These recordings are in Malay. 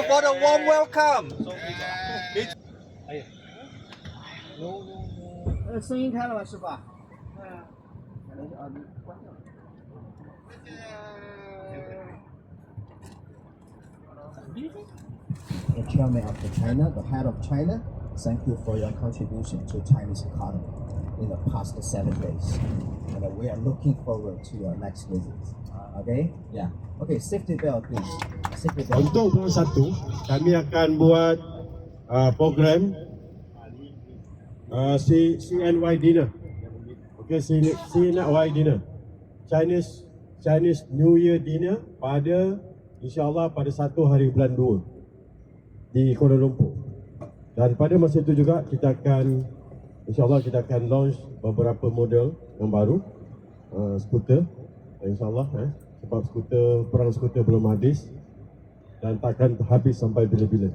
you for the warm welcome. 声音开了吧，师傅？可能是你关掉了。The chairman of China, the head of China, thank you for your contribution to Chinese economy in the past 7 days. And we are looking forward to your next visit. Okay? Yeah. Okay, safety belt please. Safety belt. Untuk 21, kami akan buat program CNY dinner. Okay, CNY dinner. Chinese New Year dinner pada insyaAllah pada 1 hari bulan 2 di Kuala Lumpur. Dan pada masa itu juga kita akan insyaAllah kita akan launch beberapa model yang baru skuter insyaAllah sebab perang skuter belum habis dan takkan habis sampai bila-bila.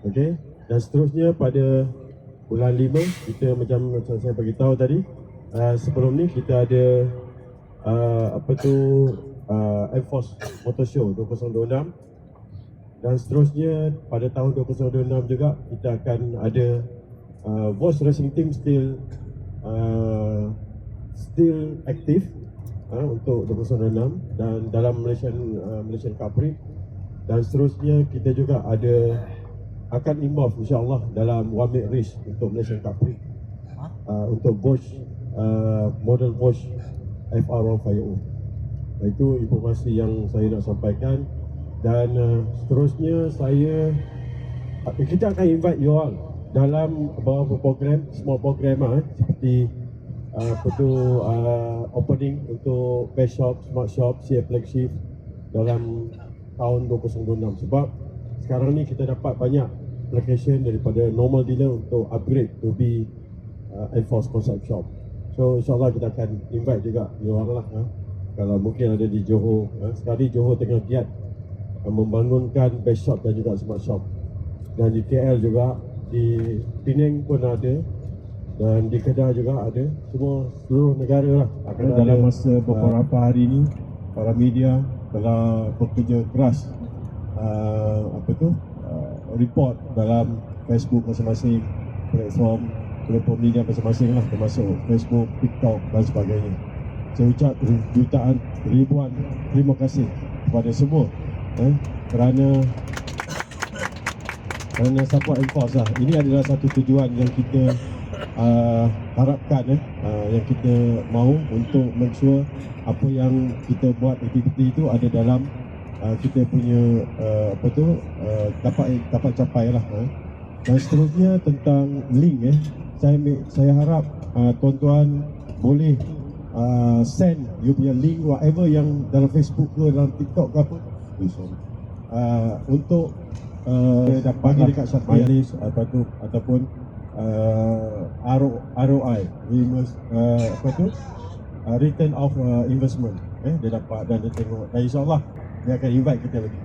Okey, dan seterusnya pada bulan 5 kita macam saya beritahu tadi sebelum ni kita ada Air Force Motor Show 2026 dan seterusnya pada tahun 2026 juga kita akan ada Bosch Racing Team still aktif untuk 2026 dan dalam Malaysian Cup Prix dan seterusnya kita juga akan involve insyaAllah dalam One Make Race untuk Malaysian Cup Prix untuk Bosch model Bosch FR150. Itu informasi yang saya nak sampaikan dan seterusnya kita akan invite you all dalam beberapa program, small program seperti opening untuk best shop, smart shop, CF flagship dalam tahun 2026 sebab sekarang ni kita dapat banyak application daripada normal dealer untuk upgrade to be Enforce Concept Shop. So insyaAllah kita akan invite juga you all lah kalau mungkin ada di Johor. Sekali Johor tengah giat membangunkan best shop dan juga smart shop. Dan di KL juga, di Penang pun ada dan di Kedah juga ada. Semua seluruh negara lah akan dalam masa beberapa hari ini para media telah bekerja keras report dalam Facebook masing-masing platform media masing-masing lah, termasuk Facebook, TikTok dan sebagainya. Saya ucap jutaan, ribuan terima kasih kepada semua kerana support Enforce lah. Ini adalah satu tujuan yang kita harapkan yang kita mahu untuk make sure apa yang kita buat aktiviti itu ada dalam kita punya dapat capai lah. Dan seterusnya tentang link saya harap tuan-tuan boleh send you punya link whatever yang dalam Facebook ke dalam TikTok ke apa untuk dapat bagi dekat Syafrialis ataupun ROI return of investment dia dapat dan dia tengok dan insyaAllah dia akan invite kita lagi.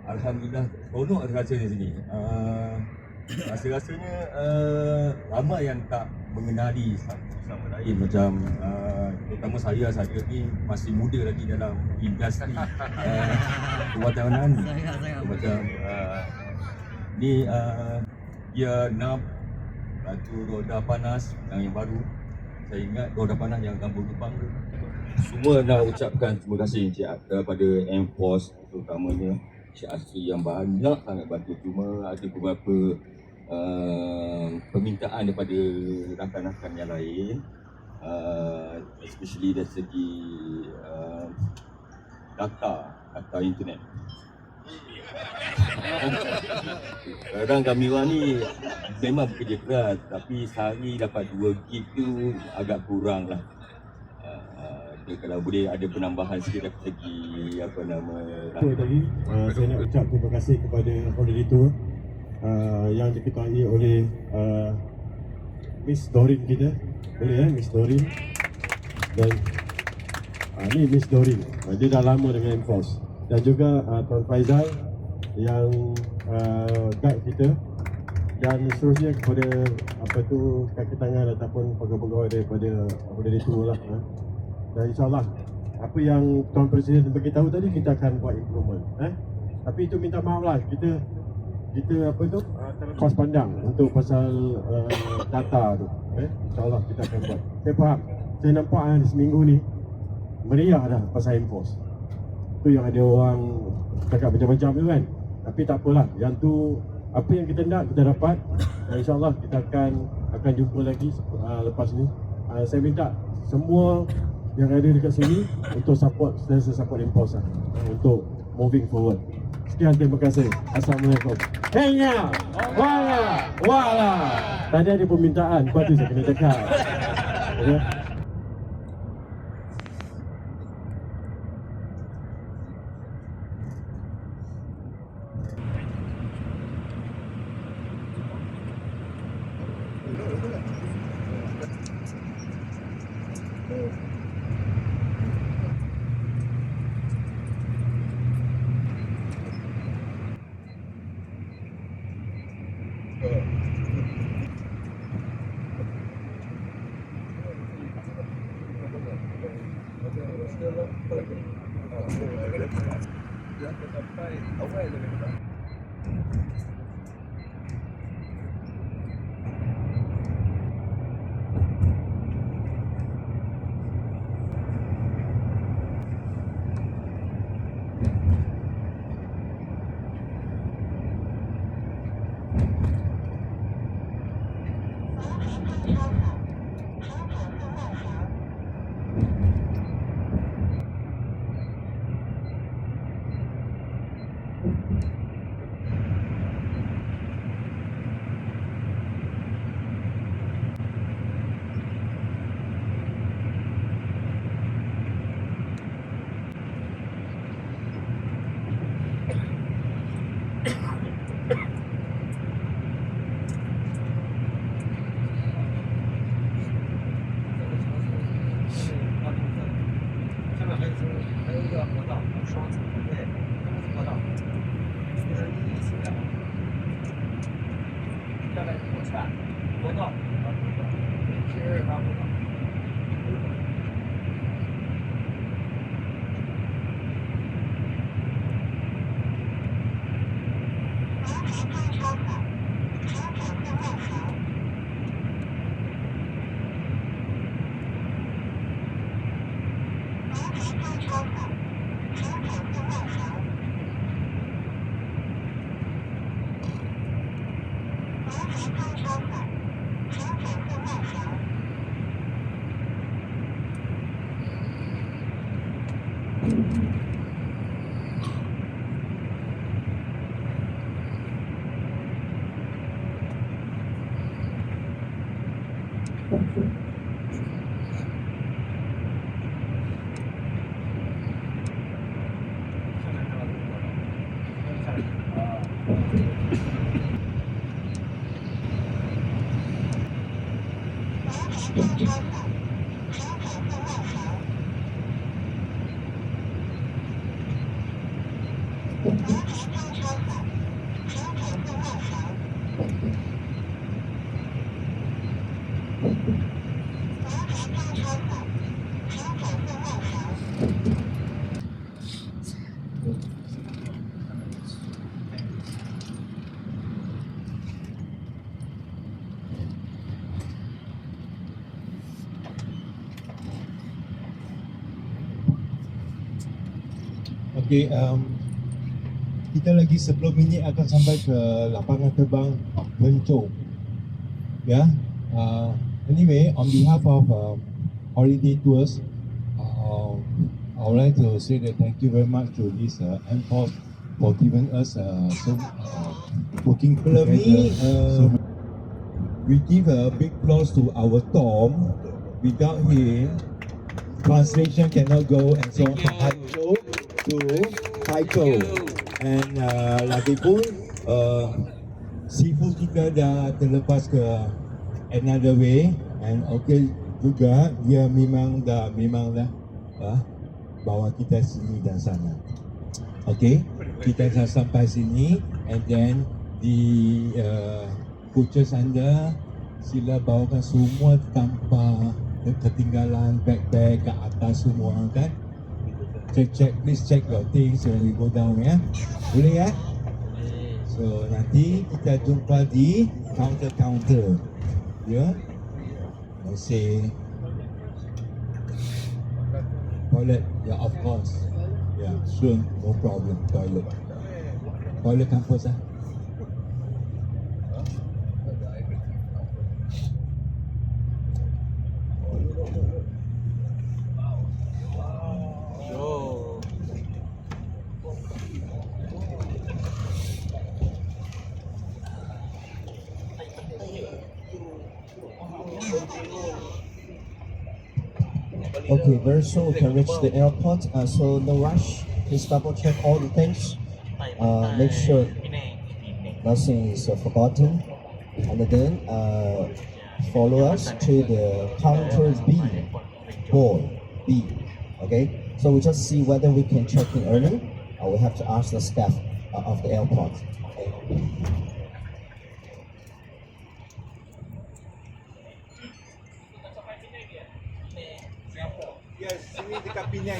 Alhamdulillah, seronok rasanya di sini. Rasa-rasanya ramai yang tak mengenali satu sama lain macam terutama saya ni masih muda lagi dalam industri perwakilan ni. Macam ni dia 6 satu roda panas yang baru. Saya ingat roda panas yang kampung Kupang tu. Semua nak ucapkan terima kasih kepada Enforce terutamanya Cik Asri yang banyak sangat bantu. Cuma ada beberapa permintaan daripada rakan-rakan yang lain, especially dari segi data internet. Sekarang kami orang ni memang bekerja keras, tapi sehari dapat 2 gig tu agak kurang lah. Kalau boleh ada penambahan sikit dari segi tadi saya nak ucap terima kasih kepada moderator yang diketuai oleh Miss Dorin kita. Boleh Miss Dorin. Dan ni Miss Dorin, dia dah lama dengan Enforce. Dan juga Tuan Faizal yang guide kita. Dan seterusnya kepada kaki tangan ataupun pegawai-pegawai daripada moderator lah. Dan insyaAllah apa yang Tuan Presiden beritahu tadi kita akan buat improvement. Tapi itu minta maaf lah, kita apa tu terlepas pandang untuk pasal data tu. InsyaAllah kita akan buat. Saya faham, saya nampak seminggu ni meriah dah pasal impos. Tu yang ada orang cakap macam-macam tu kan. Tapi tak apalah, yang tu apa yang kita nak kita dapat. InsyaAllah kita akan jumpa lagi lepas ni. Saya minta semua yang ada dekat sini untuk support impos lah, untuk moving forward. Sekian, terima kasih. Assalamualaikum. Henya, wala. Tadi ada permintaan, lepas tu saya kena cakap. Okay? Okey, kita lagi 10 minit akan sampai ke lapangan terbang Bencong. Ya, anyway, on behalf of Holiday Tours, I would like to say that thank you very much to this MPOS for giving us working together. We give a big applause to our Tom. Without him, translation cannot go, and so to Taiko. And lagipun seafood kita dah terlepas ke another way, and okay juga dia memang dah bawa kita sini dan sana. Okay, kita dah sampai sini, and then di coaches anda sila bawakan semua tanpa ketinggalan backpack ke atas semua kan. please check your things when we go down ya. Boleh ya? So nanti kita jumpa di counter. Ya. Let's say toilet, yeah, of course. Yeah, sure, no problem. Toilet come first. Okay, very soon we can reach the airport. So no rush. Please double check all the things. Make sure nothing is forgotten. And then follow us to the counter B, board B. Okay. So we just see whether we can check in early. We have to ask the staff of the airport. Okay. Yes, sini dekat Penang.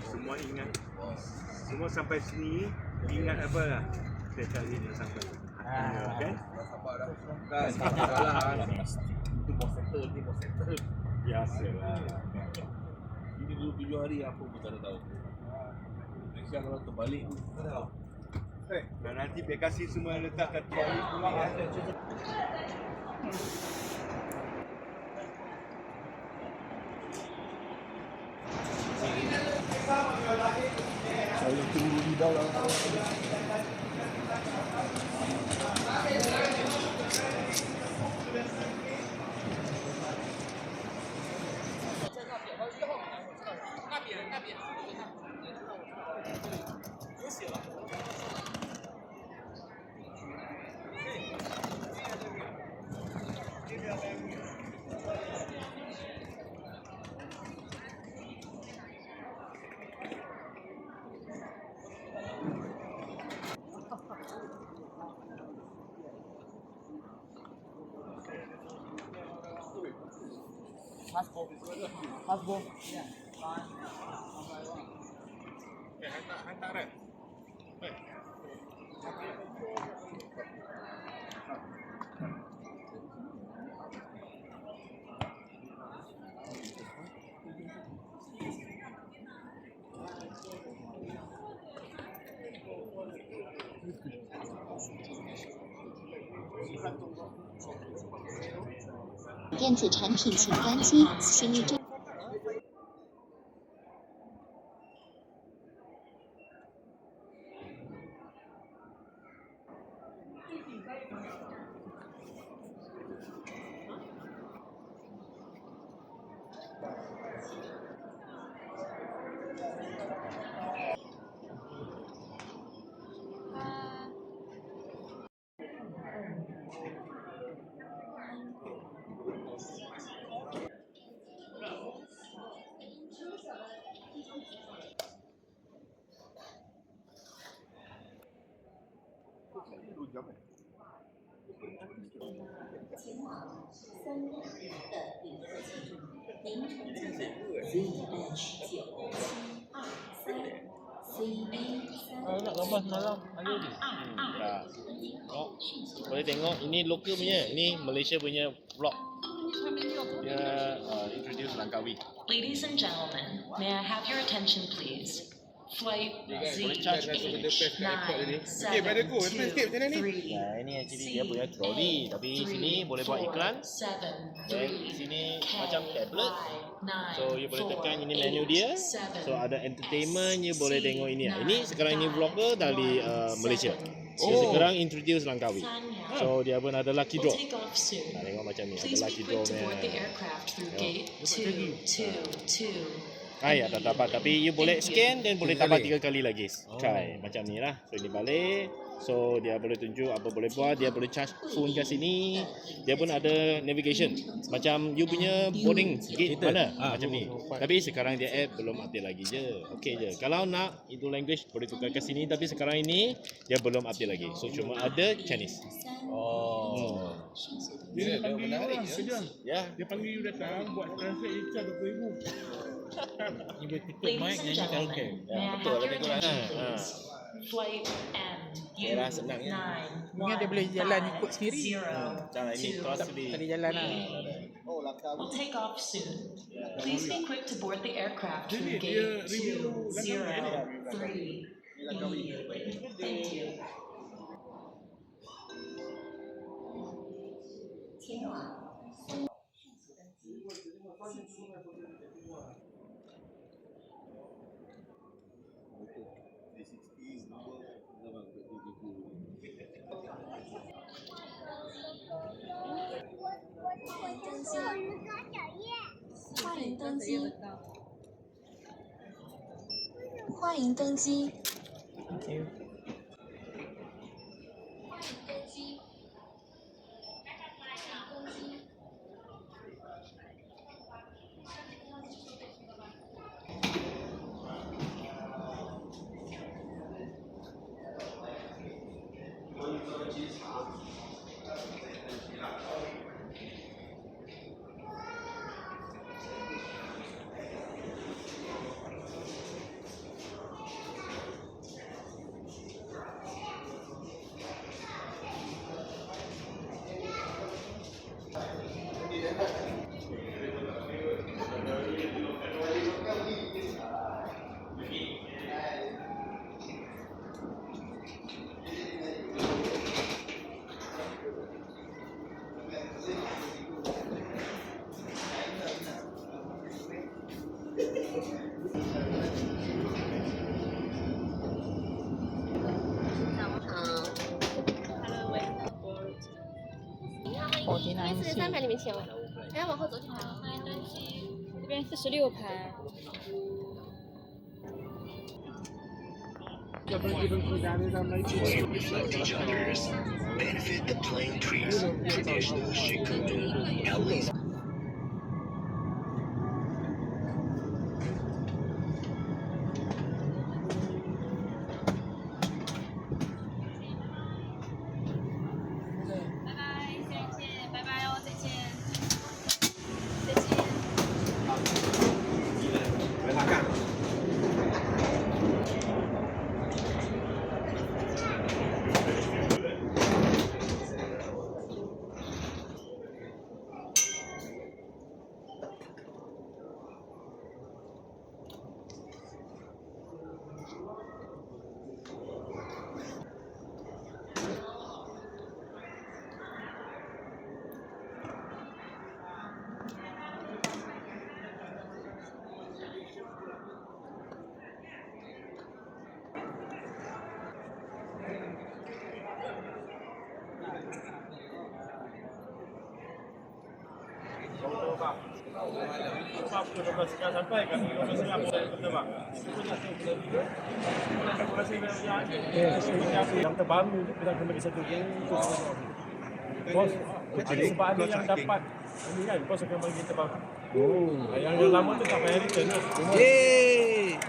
Semua ingat, semua sampai sini ingat apa lah? Saya cari dia sampai. Kan? Itu bos settle, ni bos settle. Biasalah. Ini dulu 7 hari apa pun tak ada tahu. Malaysia kalau terbalik pun tak tahu. Dan nanti bekasi semua letak kat toilet pulang. Saya tunggu di dalam.电子产品请关机，请你注。nak gambar semalam ada ni. Ya. Oh, boleh tengok ini lokal punya, ini Malaysia punya vlog. Dia introduce Langkawi. Ladies and gentlemen, may I have your attention please? Flight ZH972 Ya, ini actually dia punya trolley, tapi sini boleh buat iklan. Dan sini macam tablet. So you boleh tekan ini menu dia. So ada entertainment, you boleh tengok ini. Ini sekarang ini vlogger dari Malaysia. So sekarang introduce Langkawi. So dia pun ada lucky draw. Nah, tengok macam ni, ada lucky draw punya. Tak dapat, tapi you boleh scan dan boleh tambah 3 kali lagi. Try macam ni lah. So ini balik. So dia boleh tunjuk apa boleh buat, dia boleh charge phone kat sini. Dia pun ada navigation. Macam you punya boarding gate mana? Macam ni. Tapi sekarang dia app belum update lagi je. Okey je. Kalau nak itu language boleh tukar ke sini, tapi sekarang ini dia belum update lagi. So cuma ada Chinese. Dia panggil orang kerja. Ya. Dia panggil you datang buat translate je 20,000. Ladies and gentlemen, may I have your attention please? Flight MU910 will take off soon. Please be quick to board the aircraft through gate 203. Thank you.欢迎登机。3排里面前往，然后往后走就好了。欢迎登机，这边46排。Reflect each other's benefit the plane trees. Traditional Shikudu LEs. Yang terbaru kita akan bagi satu bos. Sebab ada yang dapat ini kan, bos akan bagi terbaru. Yang lama tu tak payah return lah. Yeay.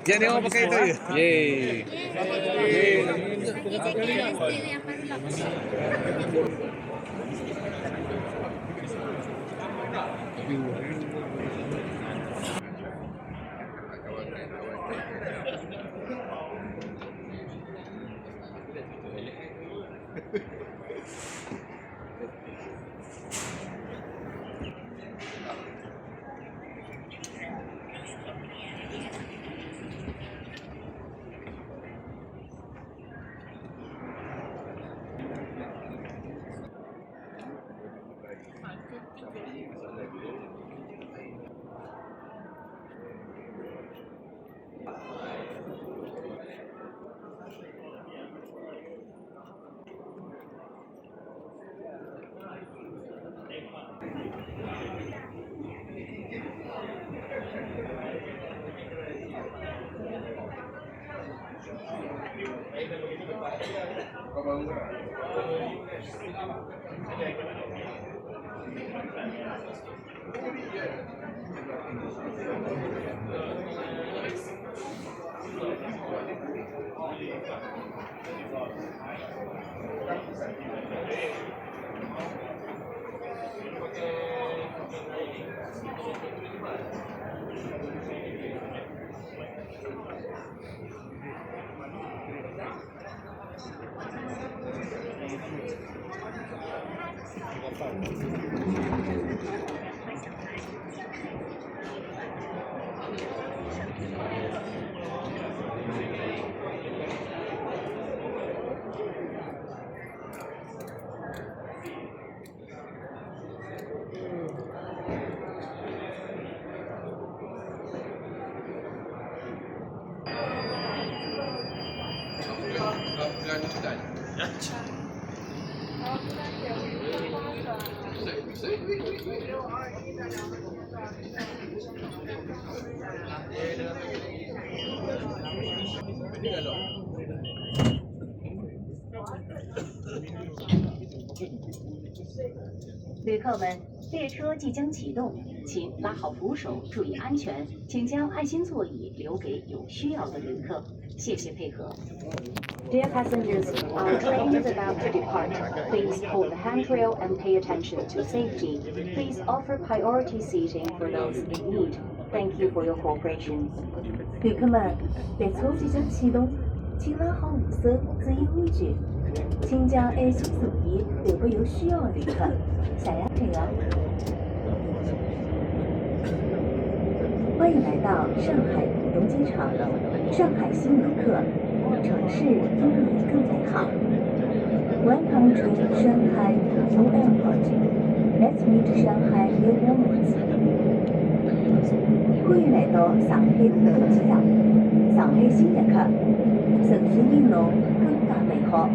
Jangan tengok pakai itu je. Yeay. 旅客们，列车即将启动，请拉好扶手，注意安全，请将爱心座椅留给有需要的旅客。谢谢配合。Dear passengers, our train is about to depart. Please hold the handrail and pay attention to safety. Please offer priority seating for those in need. Thank you for your cooperation. 旅客们，列车即将启动，请拉好扶手，注意安全，请将爱心座椅留给有需要的旅客。谢谢配合。欢迎来到上海浦东机场，上海新游客，城市因你更美好。Welcome to Shanghai Pudong Airport. Let's meet Shanghai new moments. 欢迎来到上海浦东机场，上海新游客，城市因侬更加美好。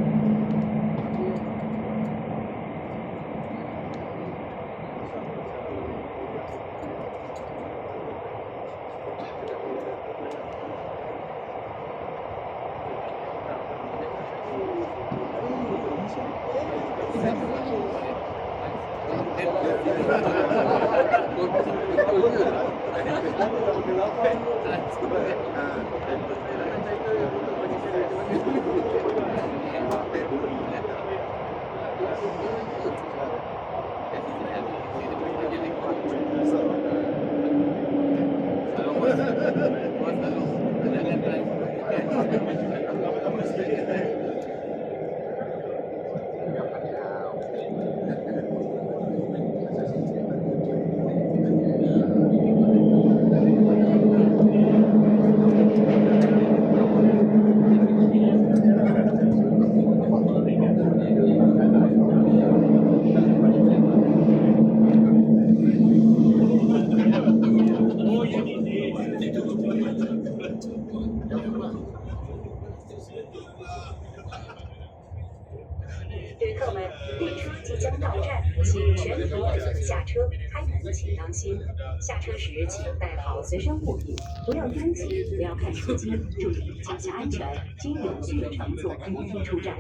旅客们，列车即将到站，请全体者下车，开门请当心。下车时请带好随身物品，不要拥挤，不要看手机，注意脚下安全，请有序乘坐扶梯出站。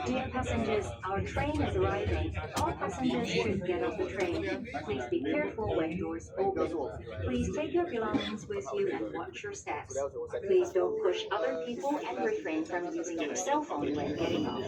Dear passengers, our train is arriving. All passengers should get off the train. Please be careful when doors open. Please take your belongings with you and watch your steps. Please don't push other people and refrain from using your cell phone when getting off.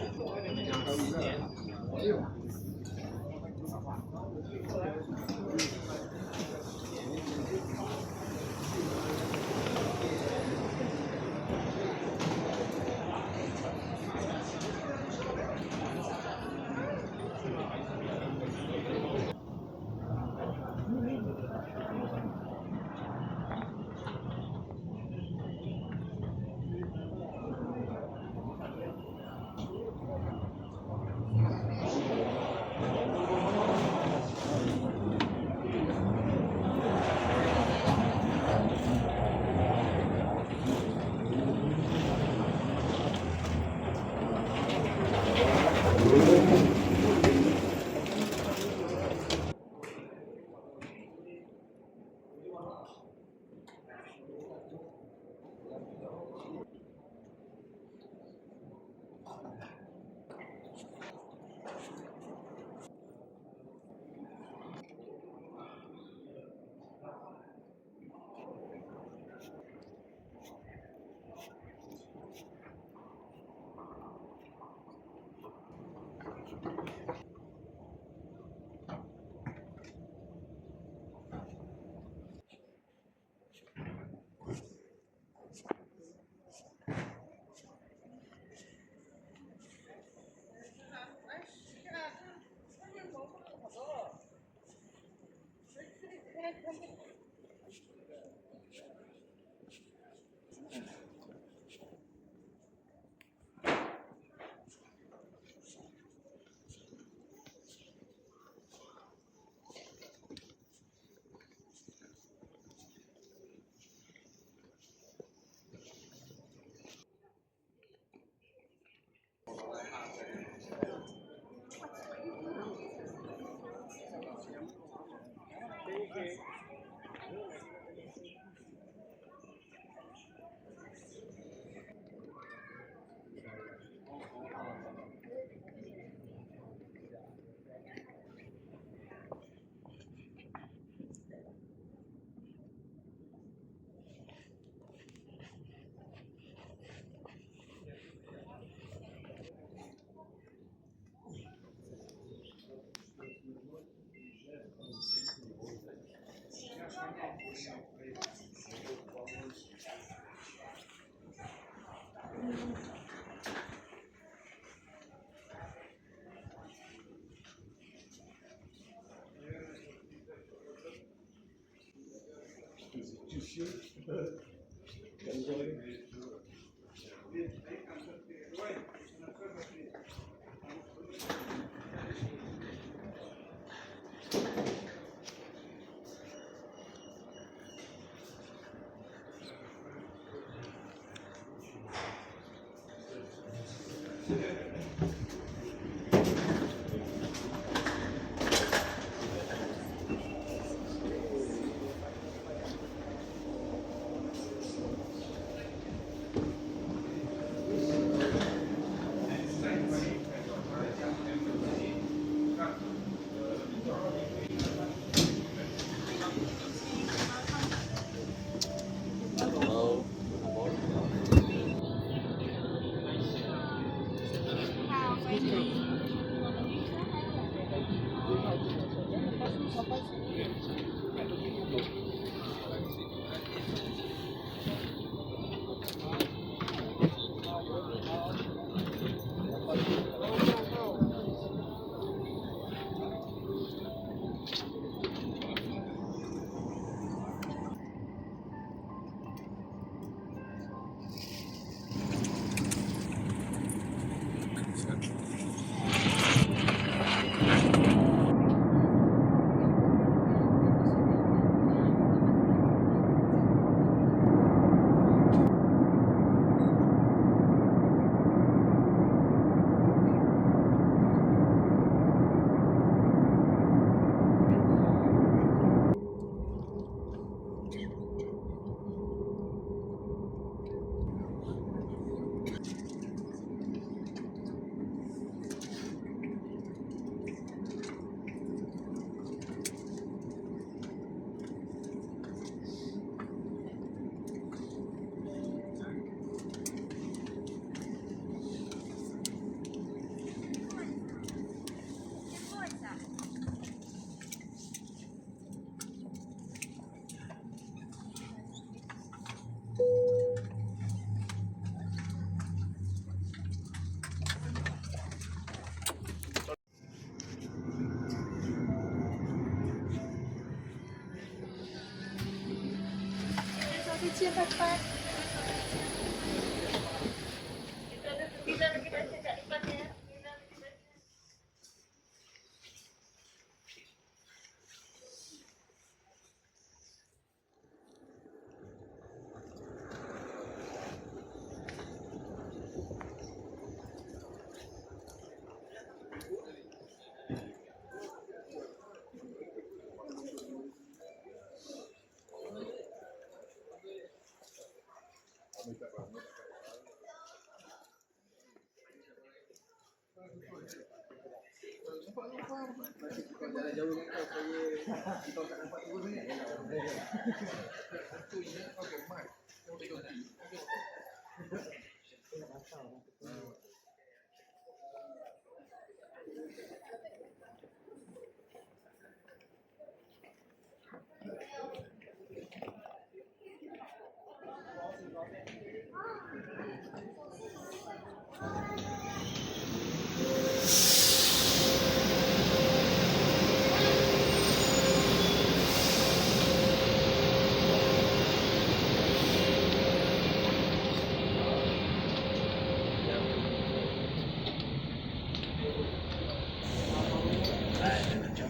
再见，拜拜。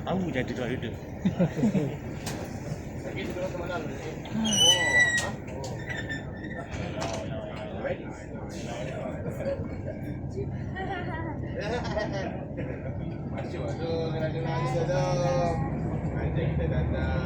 Tahu jadi tu ada. Masuk kena dengar kita tu. Nanti kita datang.